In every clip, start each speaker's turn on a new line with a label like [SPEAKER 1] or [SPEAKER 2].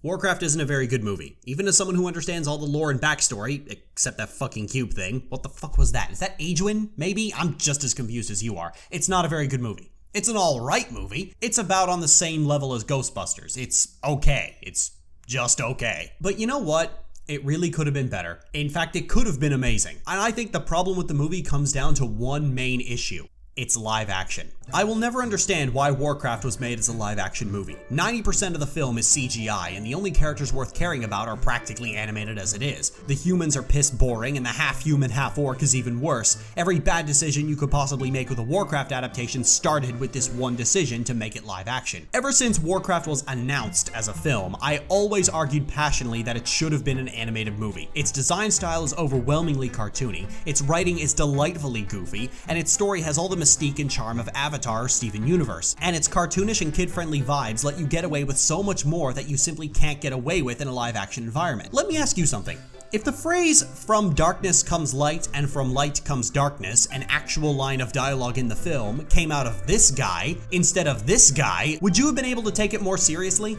[SPEAKER 1] Warcraft isn't a very good movie. Even as someone who understands all the lore and backstory, except that fucking cube thing. What the fuck was that? Is that Aegwynn? Maybe? I'm just as confused as you are. It's not a very good movie. It's an alright movie. It's about on the same level as Ghostbusters. It's okay. It's just okay. But you know what? It really could have been better. In fact, it could have been amazing. And I think the problem with the movie comes down to one main issue. It's live action. I will never understand why Warcraft was made as a live action movie. 90% of the film is CGI, and the only characters worth caring about are practically animated as it is. The humans are piss boring, and the half-human, half-orc is even worse. Every bad decision you could possibly make with a Warcraft adaptation started with this one decision to make it live action. Ever since Warcraft was announced as a film, I always argued passionately that it should have been an animated movie. Its design style is overwhelmingly cartoony, its writing is delightfully goofy, and its story has all the mystique and charm of Avatar or Steven Universe, and its cartoonish and kid-friendly vibes let you get away with so much more that you simply can't get away with in a live-action environment. Let me ask you something. If the phrase, "from darkness comes light and from light comes darkness," an actual line of dialogue in the film, came out of this guy instead of this guy, would you have been able to take it more seriously?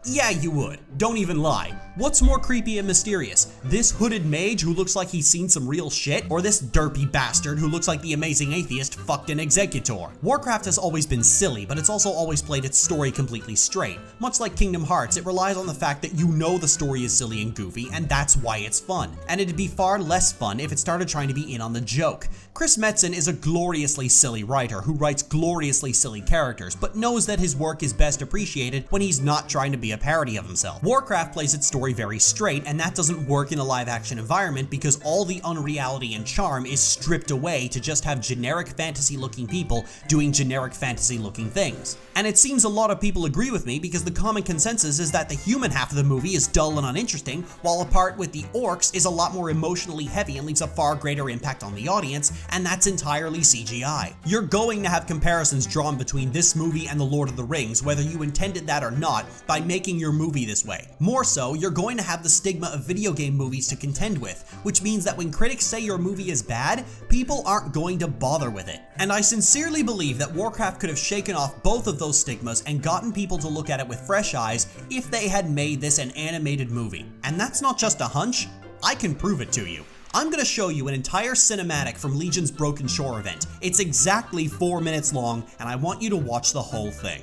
[SPEAKER 1] Yeah, you would. Don't even lie. What's more creepy and mysterious? This hooded mage who looks like he's seen some real shit? Or this derpy bastard who looks like the amazing atheist fucked an executor? Warcraft has always been silly, but it's also always played its story completely straight. Much like Kingdom Hearts, it relies on the fact that you know the story is silly and goofy, and that's why it's fun. And it'd be far less fun if it started trying to be in on the joke. Chris Metzen is a gloriously silly writer who writes gloriously silly characters, but knows that his work is best appreciated when he's not trying to be a parody of himself. Warcraft plays its story very straight, and that doesn't work in a live-action environment because all the unreality and charm is stripped away to just have generic fantasy-looking people doing generic fantasy-looking things. And it seems a lot of people agree with me because the common consensus is that the human half of the movie is dull and uninteresting, while a part with the orcs is a lot more emotionally heavy and leaves a far greater impact on the audience, and that's entirely CGI. You're going to have comparisons drawn between this movie and The Lord of the Rings, whether you intended that or not, by making your movie this way. More so, you're going to have the stigma of video game movies to contend with, which means that when critics say your movie is bad, people aren't going to bother with it. And I sincerely believe that Warcraft could have shaken off both of those stigmas and gotten people to look at it with fresh eyes if they had made this an animated movie. And that's not just a hunch, I can prove it to you. I'm gonna show you an entire cinematic from Legion's Broken Shore event. It's exactly 4 minutes long, and I want you to watch the whole thing.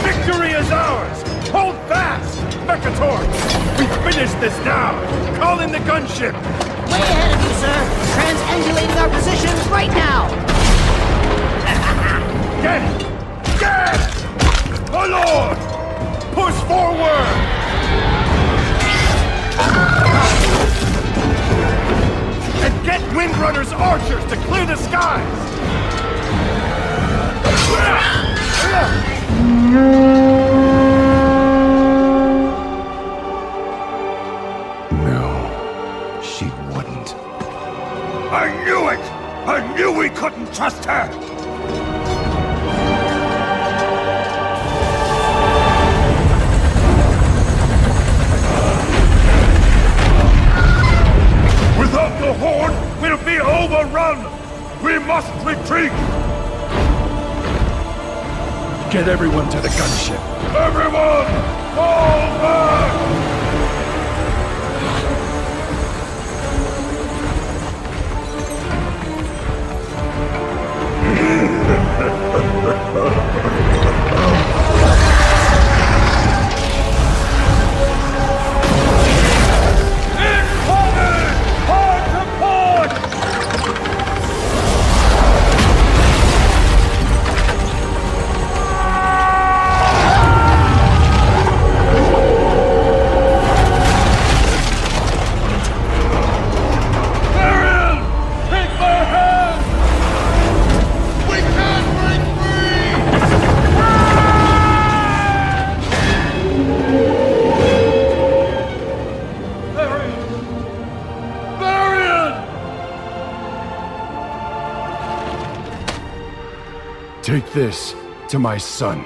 [SPEAKER 2] Victory is ours! Hold fast! Mercator! We finish this now! Call in the gunship!
[SPEAKER 3] Way ahead of you, sir! Transangulating our positions right now!
[SPEAKER 2] Get it! Get it! My lord! Push forward! And get Windrunner's archers to clear the skies!
[SPEAKER 4] No, she wouldn't.
[SPEAKER 2] I knew it! I knew we couldn't trust her! Without the Horde, we'll be overrun! We must retreat! Get everyone to the gunship! Everyone! Fall back!
[SPEAKER 4] Take this to my son.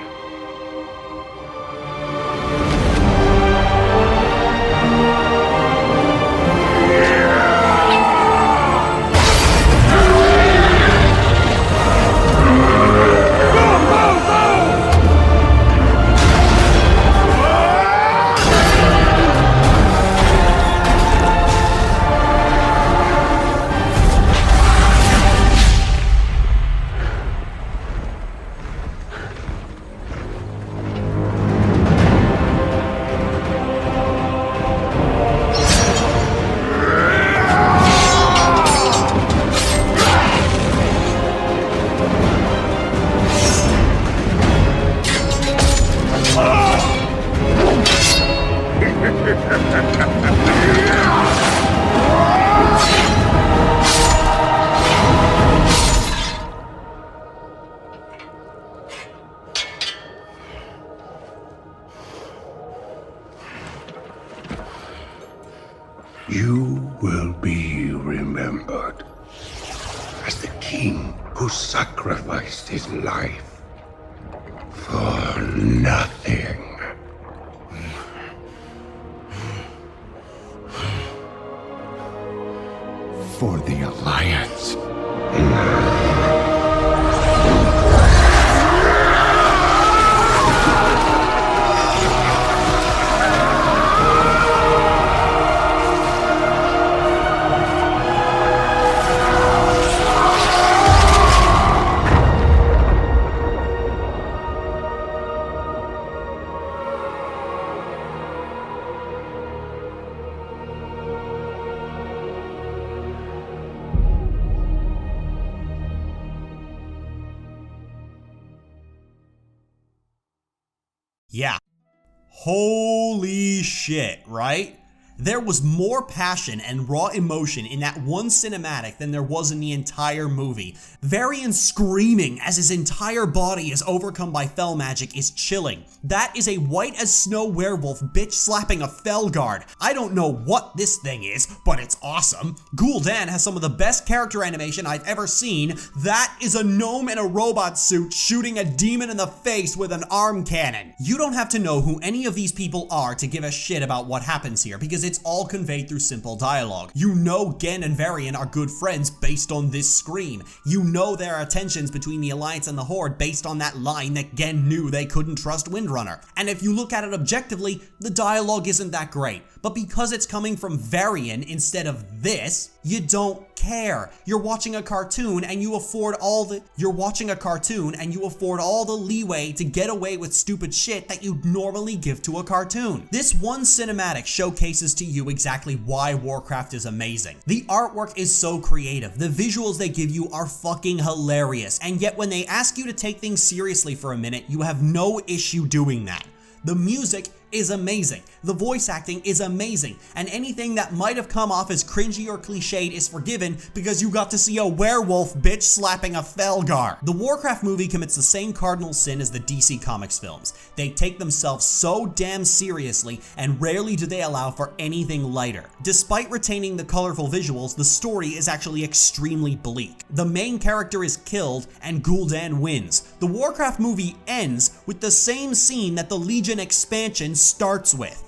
[SPEAKER 5] You will be remembered as the king who sacrificed his life for nothing. For the Alliance.
[SPEAKER 1] Yeah. Holy shit, right? There was more passion and raw emotion in that one cinematic than there was in the entire movie. Varian screaming as his entire body is overcome by fel magic is chilling. That is a white as snow werewolf bitch slapping a fel guard. I don't know what this thing is, but it's awesome. Gul'dan has some of the best character animation I've ever seen. That is a gnome in a robot suit shooting a demon in the face with an arm cannon. You don't have to know who any of these people are to give a shit about what happens here, because it's all conveyed through simple dialogue. You know Genn and Varian are good friends based on this screen. You know there are tensions between the Alliance and the Horde based on that line that Genn knew they couldn't trust Windrunner. And if you look at it objectively, the dialogue isn't that great. But because it's coming from Varian instead of this, you don't care. You're watching a cartoon and you afford all the leeway to get away with stupid shit that you'd normally give to a cartoon. This one cinematic showcases to you exactly why Warcraft is amazing. The artwork is so creative, the visuals they give you are fucking hilarious, and yet when they ask you to take things seriously for a minute, you have no issue doing that. The music is amazing, the voice acting is amazing, and anything that might have come off as cringy or cliched is forgiven because you got to see a werewolf bitch slapping a Felgar. The Warcraft movie commits the same cardinal sin as the DC Comics films. They take themselves so damn seriously, and rarely do they allow for anything lighter. Despite retaining the colorful visuals, the story is actually extremely bleak. The main character is killed, and Gul'dan wins. The Warcraft movie ends with the same scene that the Legion expansion starts with.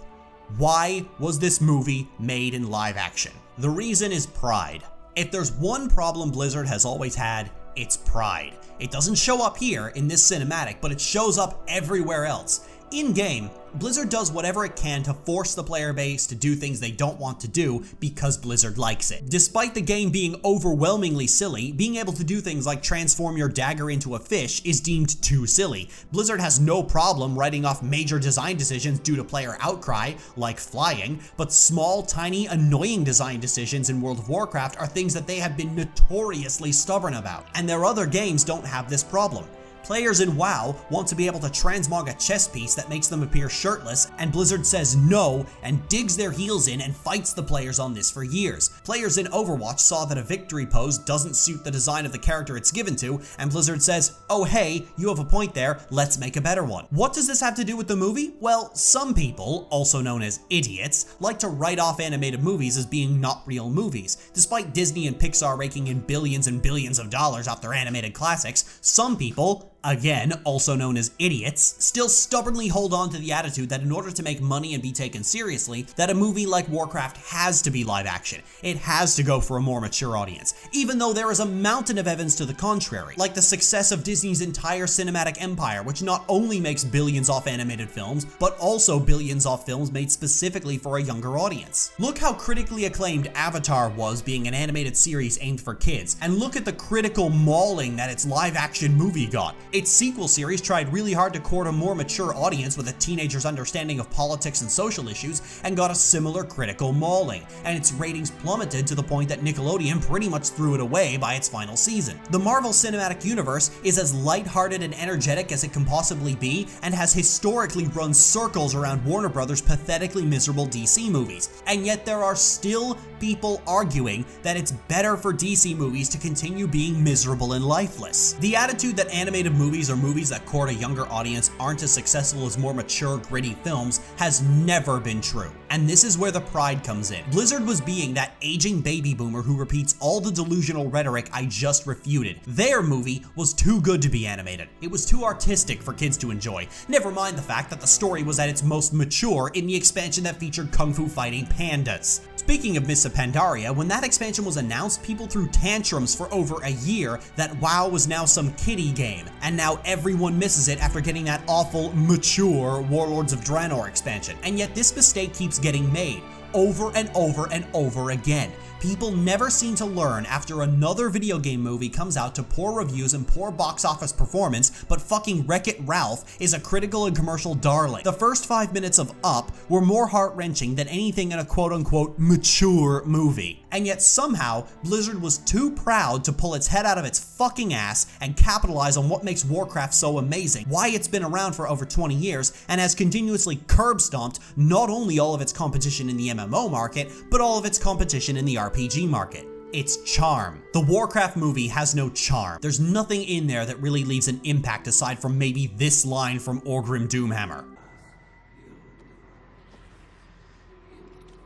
[SPEAKER 1] Why was this movie made in live action? The reason is pride. If there's one problem Blizzard has always had, it's pride. It doesn't show up here in this cinematic, but it shows up everywhere else. In-game, Blizzard does whatever it can to force the player base to do things they don't want to do because Blizzard likes it. Despite the game being overwhelmingly silly, being able to do things like transform your dagger into a fish is deemed too silly. Blizzard has no problem writing off major design decisions due to player outcry, like flying, but small, tiny, annoying design decisions in World of Warcraft are things that they have been notoriously stubborn about, and their other games don't have this problem. Players in WoW want to be able to transmog a chess piece that makes them appear shirtless, and Blizzard says no and digs their heels in and fights the players on this for years. Players in Overwatch saw that a victory pose doesn't suit the design of the character it's given to, and Blizzard says, oh hey, you have a point there, let's make a better one. What does this have to do with the movie? Well, some people, also known as idiots, like to write off animated movies as being not real movies. Despite Disney and Pixar raking in billions and billions of dollars off their animated classics, some people, again, also known as idiots, still stubbornly hold on to the attitude that in order to make money and be taken seriously, that a movie like Warcraft has to be live action. It has to go for a more mature audience, even though there is a mountain of evidence to the contrary, like the success of Disney's entire cinematic empire, which not only makes billions off animated films, but also billions off films made specifically for a younger audience. Look how critically acclaimed Avatar was being an animated series aimed for kids, and look at the critical mauling that its live action movie got. Its sequel series tried really hard to court a more mature audience with a teenager's understanding of politics and social issues and got a similar critical mauling, and its ratings plummeted to the point that Nickelodeon pretty much threw it away by its final season. The Marvel Cinematic Universe is as lighthearted and energetic as it can possibly be and has historically run circles around Warner Brothers' pathetically miserable DC movies, and yet there are still people arguing that it's better for DC movies to continue being miserable and lifeless. The attitude that animated movies or movies that court a younger audience aren't as successful as more mature, gritty films has never been true. And this is where the pride comes in. Blizzard was being that aging baby boomer who repeats all the delusional rhetoric I just refuted. Their movie was too good to be animated. It was too artistic for kids to enjoy. Never mind the fact that the story was at its most mature in the expansion that featured kung fu fighting pandas. Speaking of Missa Pandaria, when that expansion was announced, people threw tantrums for over a year that WoW was now some kiddie game, and now everyone misses it after getting that awful, mature Warlords of Draenor expansion. And yet this mistake keeps getting made, over and over and over again. People never seem to learn after another video game movie comes out to poor reviews and poor box office performance, but fucking Wreck-It Ralph is a critical and commercial darling. The first 5 minutes of Up were more heart-wrenching than anything in a quote-unquote mature movie. And yet somehow, Blizzard was too proud to pull its head out of its fucking ass and capitalize on what makes Warcraft so amazing, why it's been around for over 20 years and has continuously curb-stomped not only all of its competition in the MMO market, but all of its competition in the RPG market. Its charm. The Warcraft movie has no charm. There's nothing in there that really leaves an impact aside from maybe this line from Orgrim Doomhammer.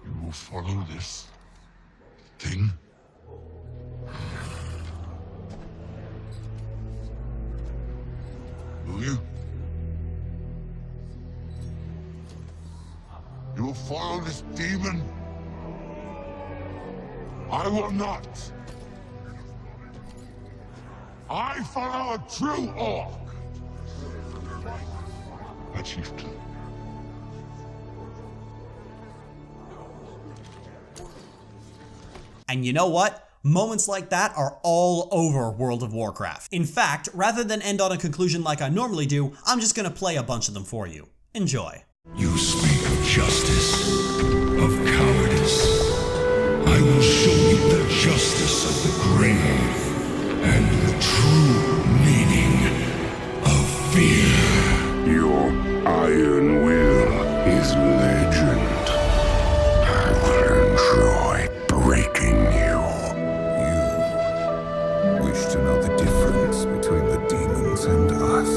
[SPEAKER 5] You will follow this thing? Will you? You will follow this demon? I will not. I follow a true orc. A chieftain.
[SPEAKER 1] And you know what? Moments like that are all over World of Warcraft. In fact, rather than end on a conclusion like I normally do, I'm just gonna play a bunch of them for you. Enjoy.
[SPEAKER 5] You speak of justice, of cowardice. I will show you the justice of the grave and the true meaning of fear. Your iron will is legend. I will enjoy breaking you. You wish to know the difference between the demons and us.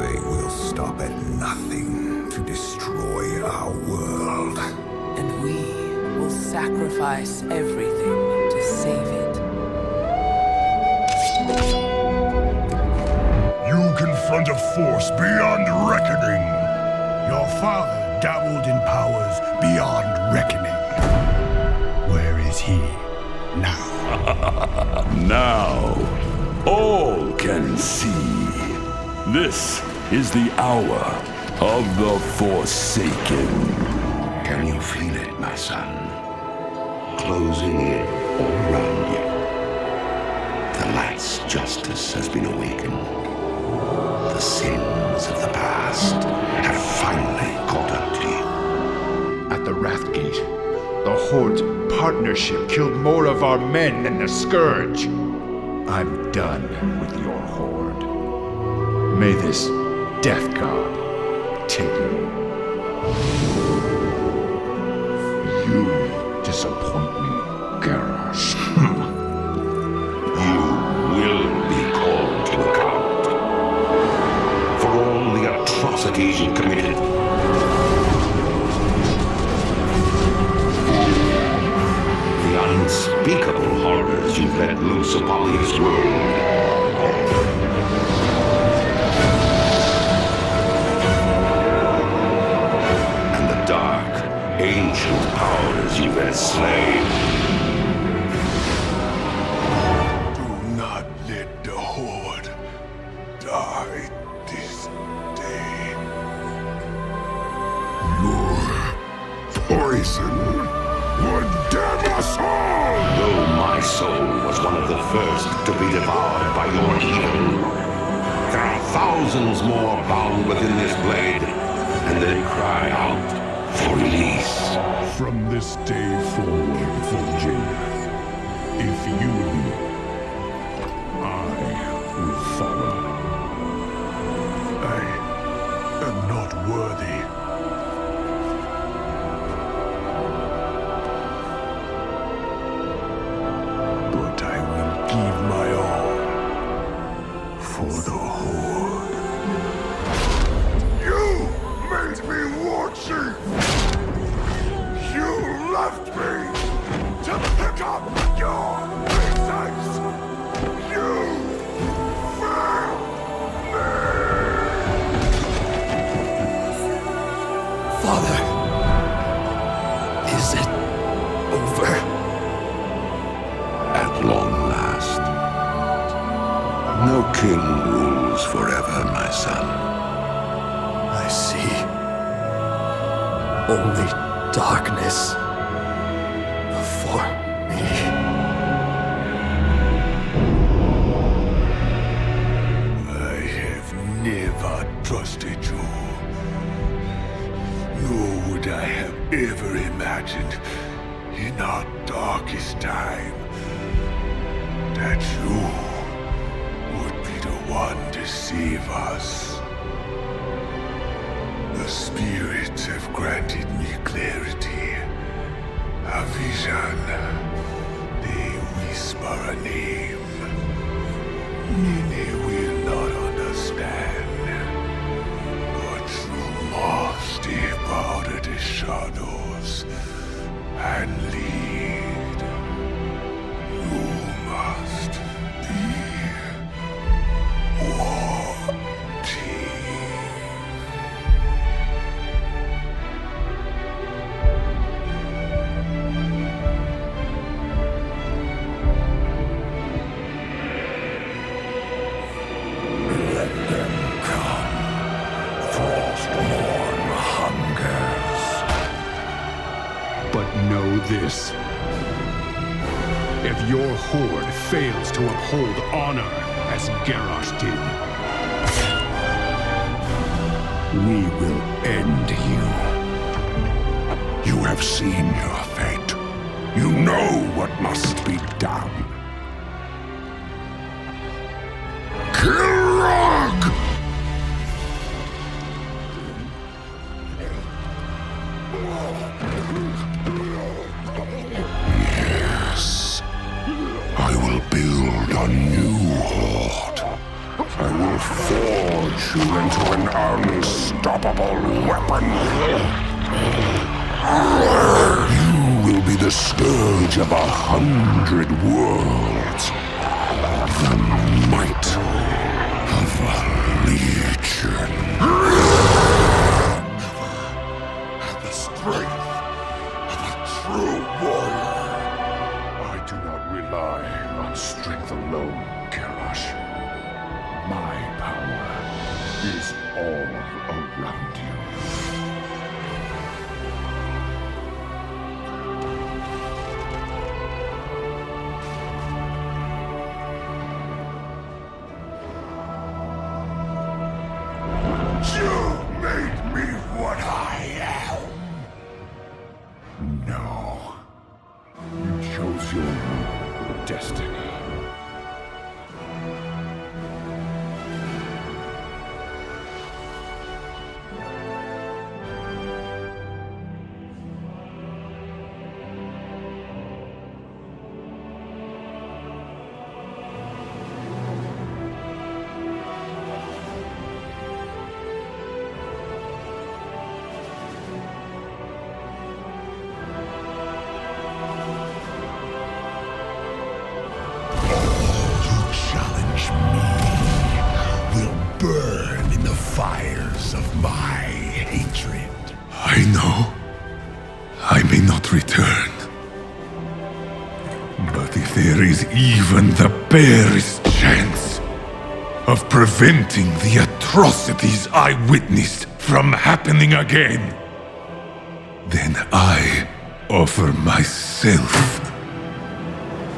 [SPEAKER 5] They will stop at nothing to destroy our world.
[SPEAKER 6] And we will sacrifice everything to save it.
[SPEAKER 5] You confront a force beyond reckoning.
[SPEAKER 4] Your father dabbled in powers beyond reckoning. Where is he now?
[SPEAKER 7] Now, all can see. This is the hour of the Forsaken.
[SPEAKER 5] Can you feel it, my son? Closing in all around you. The light's justice has been awakened. The sins of the past have finally caught up to you.
[SPEAKER 8] At the Wrathgate, the Horde's partnership killed more of our men than the Scourge. I'm done with your Horde. May this Death God take you. You disappoint me, Garrosh.
[SPEAKER 5] You will be called to account for all the atrocities you committed. The unspeakable horrors you've let loose upon this world. Ancient powers you enslaved. Do not let the Horde die this day. Your poison would damn us all! Though my soul was one of the first to be devoured by your evil, there are thousands more bound within this blade, and they cry out for release. From this day forward, Virginia, if you lead, I will follow. I am not worthy. But I will give my all for the
[SPEAKER 9] this before me.
[SPEAKER 4] I have never trusted you. Nor would I have ever imagined in our darkest time that you would be the one to save us. The spirits have granted me clarity, a vision. They whisper a name. Many will not understand, but you must step out of the shadows and lead. You must be watching.
[SPEAKER 7] Let them come. Frostborn hungers.
[SPEAKER 10] But know this. If your horde fails to uphold honor as Garrosh did, we will end you.
[SPEAKER 7] You have seen your fate. You know what must be done. Kilrog! Yes. I will build a new horde. I will forge you into an unstoppable weapon. You will be the scourge of 100 worlds. The might of a legion.
[SPEAKER 4] Have the strength of a true warrior.
[SPEAKER 7] I do not rely on strength alone, Garrosh. My power is all around you.
[SPEAKER 4] You made me what I am.
[SPEAKER 7] No. You chose your destiny.
[SPEAKER 4] Burn in the fires of my hatred.
[SPEAKER 7] I know I may not return. But if there is even the barest chance of preventing the atrocities I witnessed from happening again, then I offer myself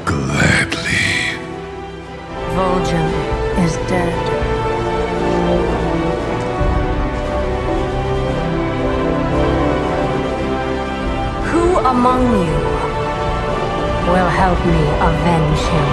[SPEAKER 7] gladly.
[SPEAKER 11] Vol'jin is dead. Who among you will help me avenge him?